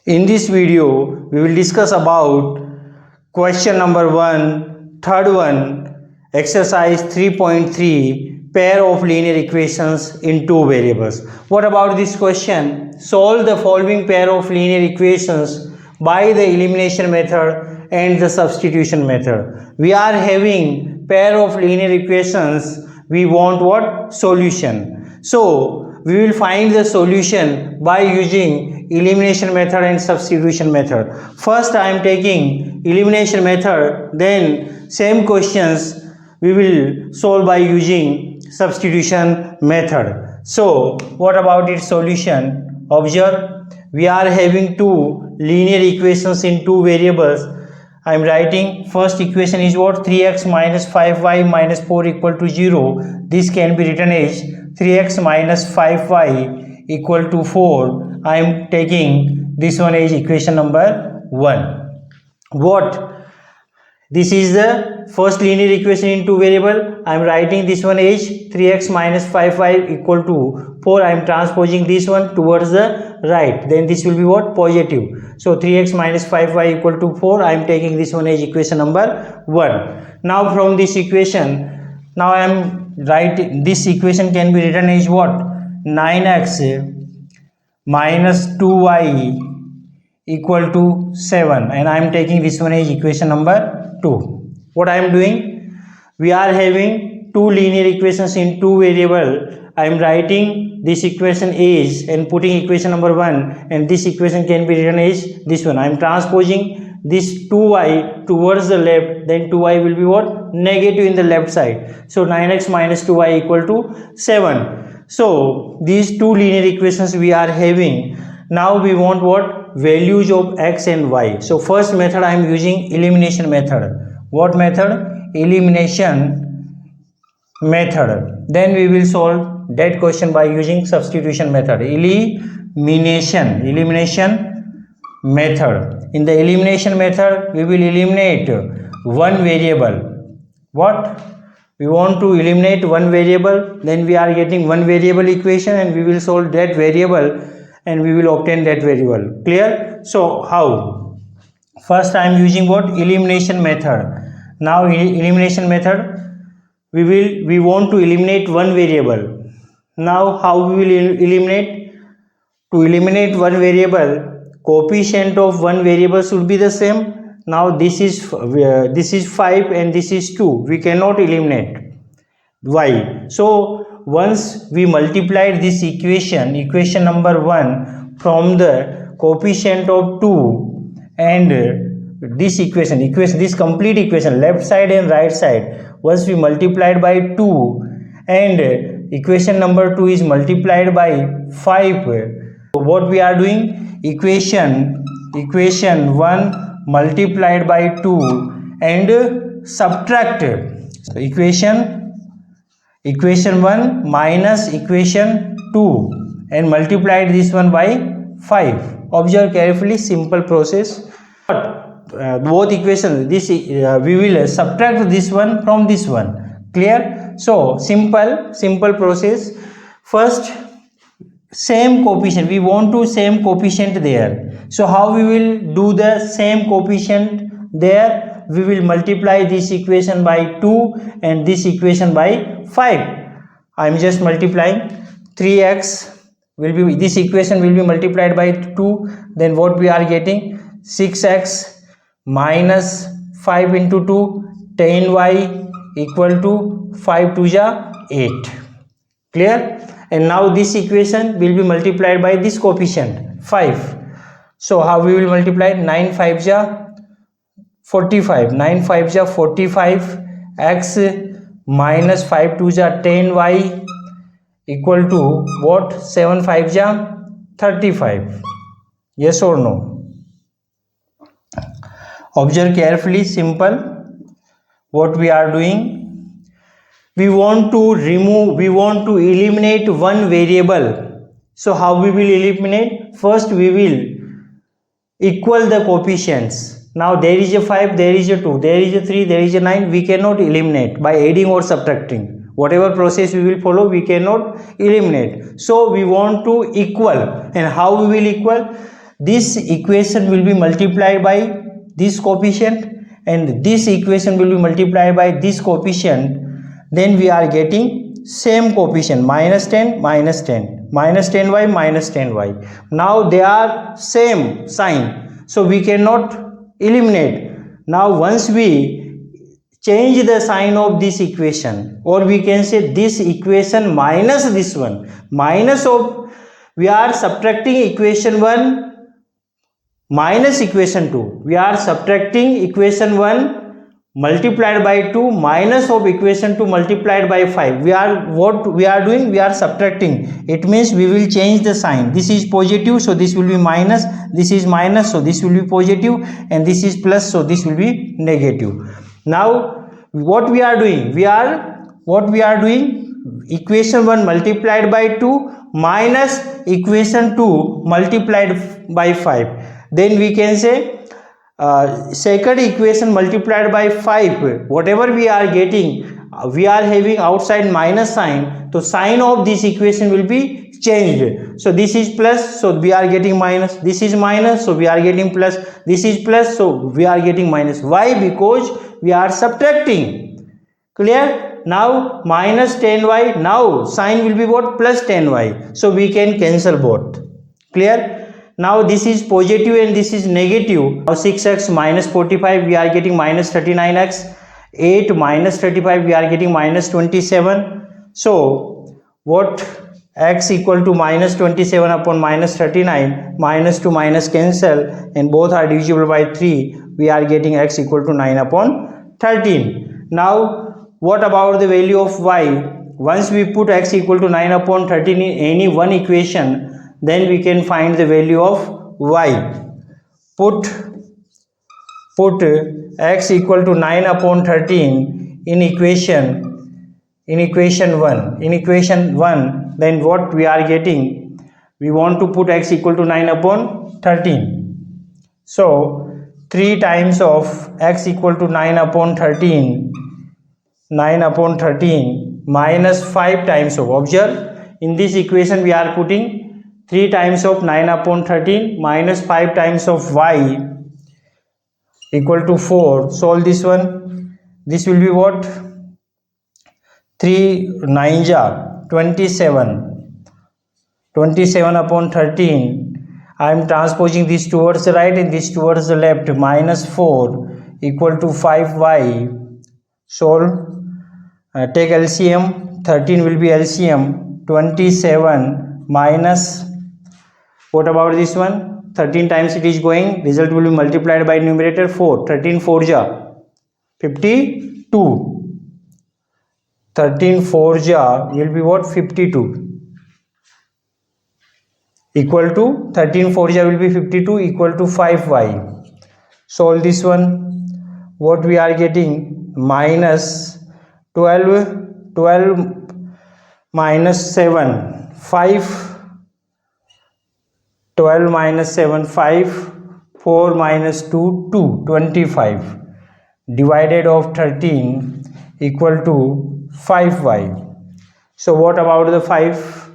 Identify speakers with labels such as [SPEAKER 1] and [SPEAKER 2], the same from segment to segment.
[SPEAKER 1] In this video, we will discuss about question number 1, third one, exercise 3.3, pair of linear equations in two variables. What about this question? Solve the following pair of linear equations by the elimination method and the substitution method. We are having pair of linear equations. We want what? Solution. So, we will find the solution by using elimination method and substitution method. First I am taking elimination method, then same questions we will solve by using substitution method. So what about its solution? Observe, we are having two linear equations in two variables. I am writing first equation is what? 3x minus 5y minus 4 equal to 0. This can be written as 3x minus 5y equal to 4. I am taking this one as equation number 1. What? This is the first linear equation in two variable. I am writing this one as 3x minus 5y equal to 4. I am transposing this one towards the right. Then this will be what? Positive. So 3x minus 5y equal to 4. I am taking this one as equation number 1. Now from this equation, now I am writing this equation can be written as what? 9x minus 2y equal to 7, and I am taking this one as equation number 2. What I am doing? We are having two linear equations in two variable. I am writing this equation is and putting equation number 1, and this equation can be written as this one. I am transposing this 2y towards the left, then 2y will be what? Negative in the left side. So 9x minus 2y equal to 7. So these two linear equations we are having. Now we want what? Values of x and y. So first method I am using elimination method. What method? Elimination method. Then we will solve that question by using substitution method. Elimination method. In the elimination method, we will eliminate one variable. What? We want to eliminate one variable, then we are getting one variable equation, and we will solve that variable and we will obtain that variable. Clear? So how? First I am using what? Elimination method. Now elimination method, we want to eliminate one variable. Now how we will eliminate? To eliminate one variable, coefficient of one variable should be the same. Now this is 5 and this is 2. We cannot eliminate. Why? So once we multiplied this equation number 1 from the coefficient of 2 and this this complete equation, left side and right side, once we multiplied by 2 and equation number 2 is multiplied by 5, what we are doing? Equation 1 multiplied by 2 and subtracted. So equation 1 minus equation 2 and multiplied this one by 5. Observe carefully, simple process. Both equations, this we will subtract this one from this one. Clear? So simple process. First, same coefficient, we want to same coefficient there. So how we will do the same coefficient there? We will multiply this equation by 2 and this equation by 5. I am just multiplying. 3x will be, this equation will be multiplied by 2. Then what we are getting? 6x minus 5 into 2, 10y equal to 5 to the 8. Clear? And now this equation will be multiplied by this coefficient 5. So how we will multiply? 9 5 ja 45. 9 5 ja 45. X minus 5 2 ja 10y equal to what? 7 5 ja 35. Yes or no? Observe carefully, simple. What we are doing? We want to eliminate one variable. So how we will eliminate? First we will equal the coefficients. Now there is a 5, there is a 2, there is a 3, there is a 9. We cannot eliminate by adding or subtracting. Whatever process we will follow, we cannot eliminate. So we want to equal. And how we will equal? this equation will be multiplied by this coefficient and this equation will be multiplied by this coefficient, then we are getting same coefficient minus 10 minus 10 minus 10y minus 10y. Now they are same sign, so we cannot eliminate. Now once we change the sign of this equation, or we can say this equation minus this one, minus of, we are subtracting equation 1 minus equation 2, we are subtracting equation 1 multiplied by 2 minus of equation 2 multiplied by 5. We are, what we are doing, we are subtracting. It means we will change the sign. This is positive, so this will be minus, this is minus, so this will be positive, and this is plus, so this will be negative. Now what we are doing, equation 1 multiplied by 2 minus equation 2 multiplied by 5. Then we can say second equation multiplied by 5, whatever we are getting, we are having outside minus sign, so sign of this equation will be changed. So this is plus, so we are getting minus, this is minus, so we are getting plus, this is plus, so we are getting minus. Why? Because we are subtracting. Clear? Now minus 10y, now sign will be what? Plus 10y, so we can cancel both. Clear? Now this is positive and this is negative. Now 6x minus 45, we are getting minus 39x. 8 minus 35, we are getting minus 27. So what? X equal to minus 27 upon minus 39, minus to minus cancel, and both are divisible by 3. We are getting x equal to 9 upon 13. Now what about the value of y? Once we put x equal to 9 upon 13 in any one equation, then we can find the value of y. Put x equal to 9 upon 13 in equation 1. In equation 1, then what we are getting? We want to put x equal to 9 upon 13. So 3 times of x equal to 9 upon 13 minus 5 times of, observe, in this equation we are putting 3 times of 9 upon 13 minus 5 times of y equal to 4. Solve this one. This will be what? 3 9 ja 27. 27 upon 13. I am transposing this towards the right and this towards the left. Minus 4 equal to 5y. Solve. Take LCM. 13 will be LCM. 27 minus, what about this one? 13 times it is going, result will be multiplied by numerator 4. 13 4 ja 52. 13 4 ja will be what? 52. Equal to 13 4 ja will be 52, equal to 5y. Solve this one. What we are getting? Minus 12 minus 7 5. 12 minus 7 5, 4 minus 2 2, 25 divided of 13 equal to 5y. So what about the 5?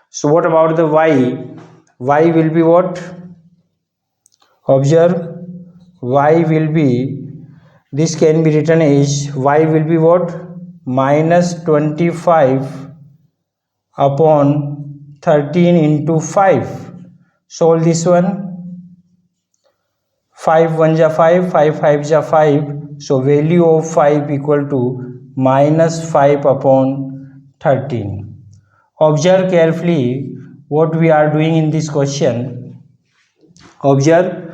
[SPEAKER 1] So what about the y? Y will be what? Observe, y will be, this can be written as y will be what? Minus 25 upon 13 into 5. Solve this one. 5 1 ja 5, 5 5 ja 5. So value of 5 equal to minus 5 upon 13. Observe carefully what we are doing in this question. Observe,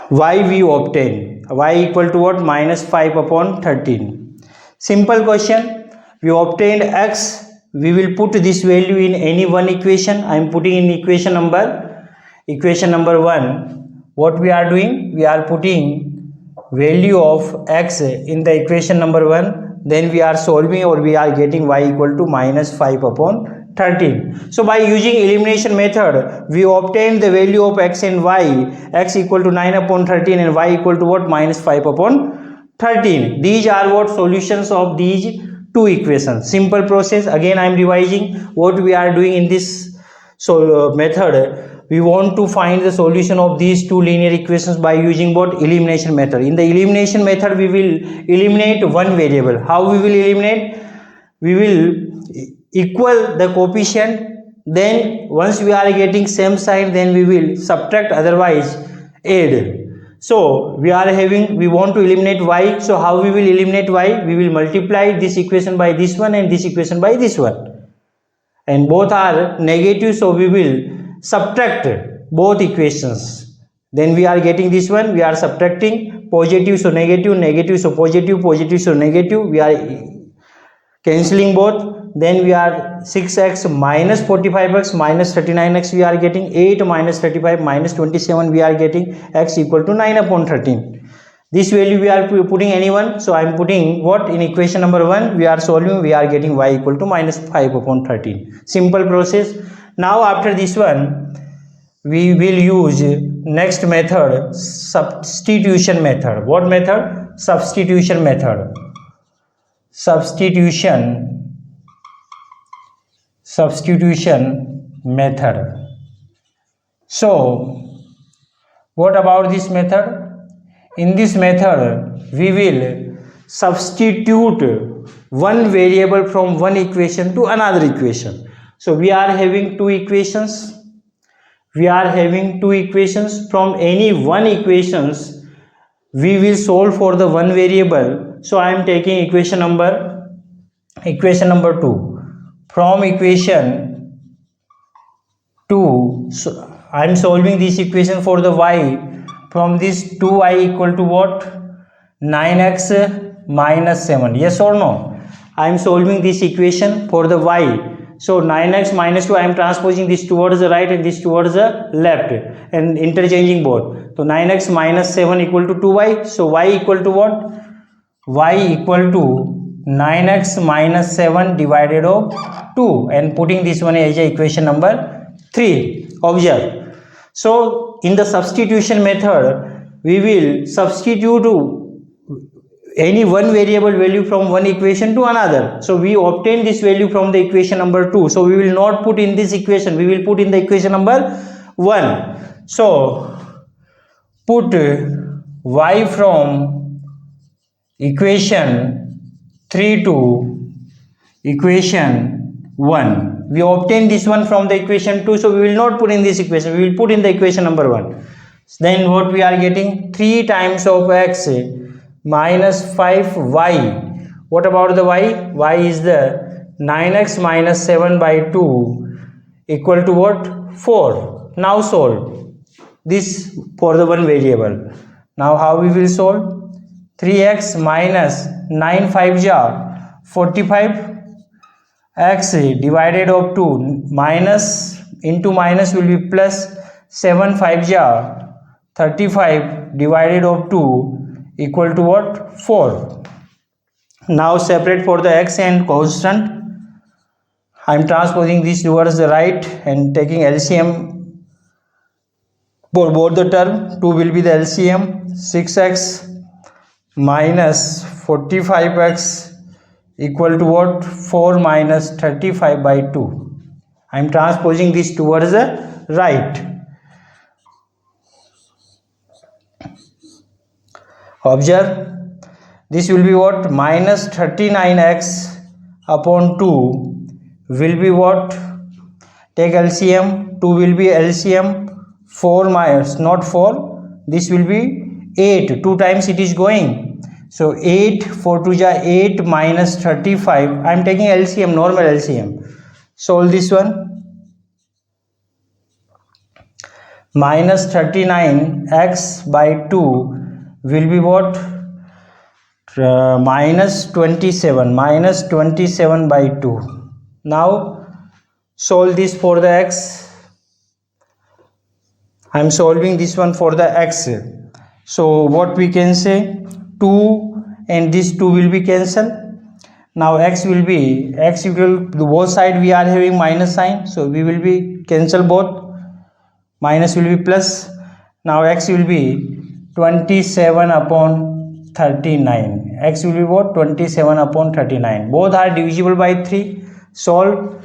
[SPEAKER 1] y we obtain. Y equal to what? Minus 5 upon 13. Simple question. We obtained x. We will put this value in any one equation. I am putting in equation number 1. What we are doing? We are putting value of x in the equation number 1. Then we are solving, or we are getting y equal to minus 5 upon 13. So by using elimination method, we obtained the value of x and y. X equal to 9 upon 13 and y equal to what? Minus 5 upon 13. These are what? Solutions of these two equations. Simple process. Again I am revising what we are doing in this method. we want to find the solution of these two linear equations by using what? Elimination method. In the elimination method, we will eliminate one variable. How we will eliminate? We will equal the coefficient, then once we are getting same sign, then we will subtract, otherwise add. So we want to eliminate y. So how we will eliminate y? We will multiply this equation by this one and this equation by this one, and both are negative, so we will subtract both equations. Then we are getting this one, we are subtracting, positive so negative, negative so positive, positive so negative, we are cancelling both. Then we are 6x minus 45x minus 39x, we are getting 8 minus 35 minus 27, we are getting x equal to 9 upon 13. This value we are putting any one, so I am putting what? In equation number 1 we are solving, we are getting y equal to minus 5 upon 13. Simple process. Now after this one we will use next method, substitution method. What method? Substitution method. Substitution method. So what about this method? In this method we will substitute one variable from one equation to another equation. So we are having two equations. From any one equations we will solve for the one variable. So I am taking equation number 2. From equation 2, so I am solving this equation for the y. From this 2y equal to what? 9x minus 7. Yes or no? I am solving this equation for the y. So 9x minus 2, I am transposing this towards the right and this towards the left and interchanging both. So 9x minus 7 equal to 2y. So y equal to what? Y equal to 9x minus 7 divided of 2, and putting this one as equation number 3. Observe. So in the substitution method we will substitute any one variable value from one equation to another. So we obtain this value from the equation number 2. So we will not put in this equation, we will put in the equation number 1. So put y from equation 3 to equation 1. We obtain this one from the equation 2, so we will not put in this equation, we will put in the equation number 1. Then what we are getting? 3 times of x minus 5y. What about the y? Y is the 9x minus 7 by 2 equal to what? 4. Now solve this for the one variable. Now how we will solve? 3x minus 9 5 ja 45, x divided of 2, minus into minus will be plus, 7 5 ja 35 divided of 2 equal to what? 4. Now separate for the x and constant. I am transposing this towards the right and taking LCM for both the term. 2 will be the LCM. 6x minus 45x equal to what? 4 minus 35 by 2. I am transposing this towards the right. Observe, this will be what? Minus 39x upon 2 will be what? Take LCM, 2 will be LCM, 4 minus, not 4, this will be 8, 2 times it is going. So 8, 4 to ja 8 minus 35, I am taking LCM, normal LCM. Solve this one. Minus 39x by 2 will be what? Minus 27 by 2. Now solve this for the x. I am solving this one for the x. So what we can say? 2 and this 2 will be cancelled. Now x will be, x equal to both side we are having minus sign, so we will be cancel both. Minus will be plus. Now x will be 27 upon 39. X will be what? 27 upon 39. Both are divisible by 3. Solve.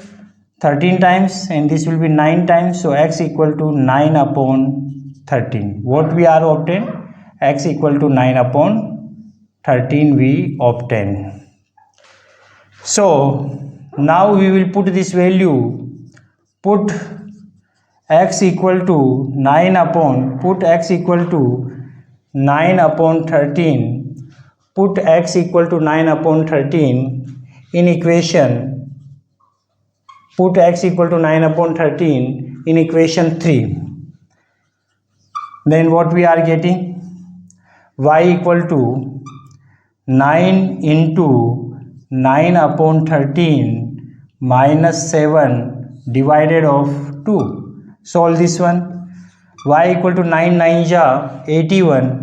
[SPEAKER 1] 13 times and this will be 9 times. So x equal to 9 upon 13. What we are obtained? X equal to 9 upon 13 we obtain. So now we will put this value, put x equal to 9 upon, put x equal to 9 upon 13, put x equal to 9 upon 13 in equation, put x equal to 9 upon 13 in equation 3. Then what we are getting? Y equal to 9 into 9 upon 13 minus 7 divided of 2. Solve this one. Y equal to 9 9 ja 81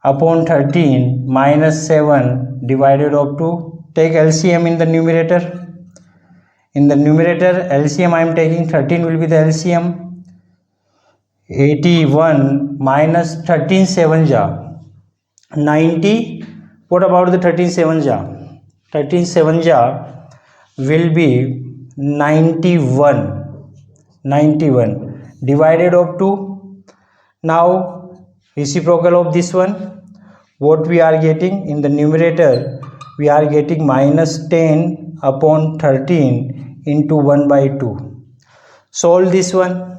[SPEAKER 1] upon 13 minus 7 divided of 2. Take LCM in the numerator. In the numerator, LCM I am taking 13 will be the LCM. 81 minus 13 7 ja 90. What about the 13 7 ja? 13 7 ja will be 91. 91 divided of 2. Now reciprocal of this one. What we are getting in the numerator? We are getting minus 10 upon 13 into 1 by 2. Solve this one.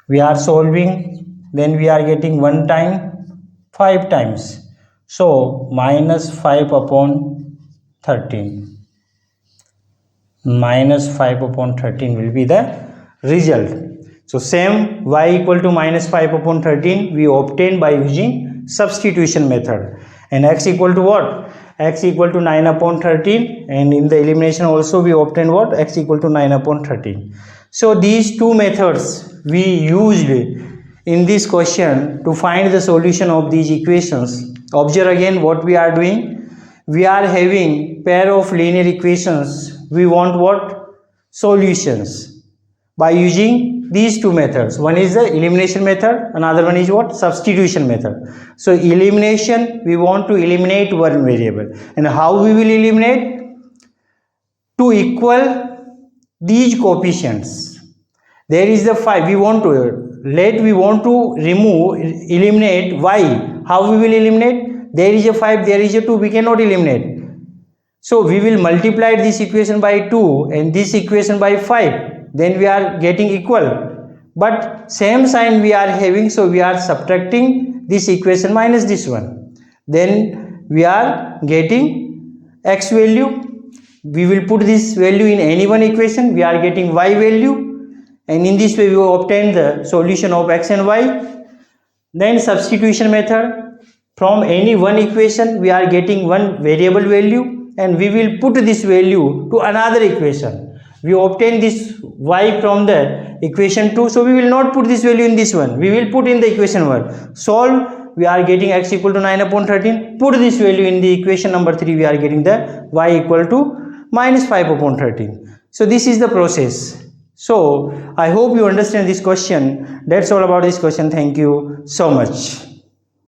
[SPEAKER 1] We are solving, then we are getting 1 time 5 times. So minus 5 upon 13. Minus 5 upon 13 will be the result. So same y equal to minus 5 upon 13 we obtain by using substitution method. And x equal to what? X equal to 9 upon 13, and in the elimination also we obtain what? X equal to 9 upon 13. So these two methods we used in this question to find the solution of these equations. Observe again what we are doing. We are having pair of linear equations. We want what? Solutions by using these two methods. One is the elimination method, another one is what? Substitution method. So elimination, we want to eliminate one variable. And how we will eliminate? To equal these coefficients. There is the 5. We want to eliminate y. How we will eliminate? There is a 5, there is a 2. We cannot eliminate. So we will multiply this equation by 2 and this equation by 5. Then we are getting equal, but same sign we are having, so we are subtracting this equation minus this one. Then we are getting x value. We will put this value in any one equation. We are getting y value, and in this way we will obtain the solution of x and y. Then substitution method. From any one equation we are getting one variable value, and we will put this value to another equation. We obtain this y from the equation 2, so we will not put this value in this one. We will put in the equation 1. Solve, we are getting x equal to 9 upon 13. Put this value in the equation number 3, we are getting the y equal to minus 5 upon 13. So this is the process. So I hope you understand this question. That's all about this question. Thank you so much.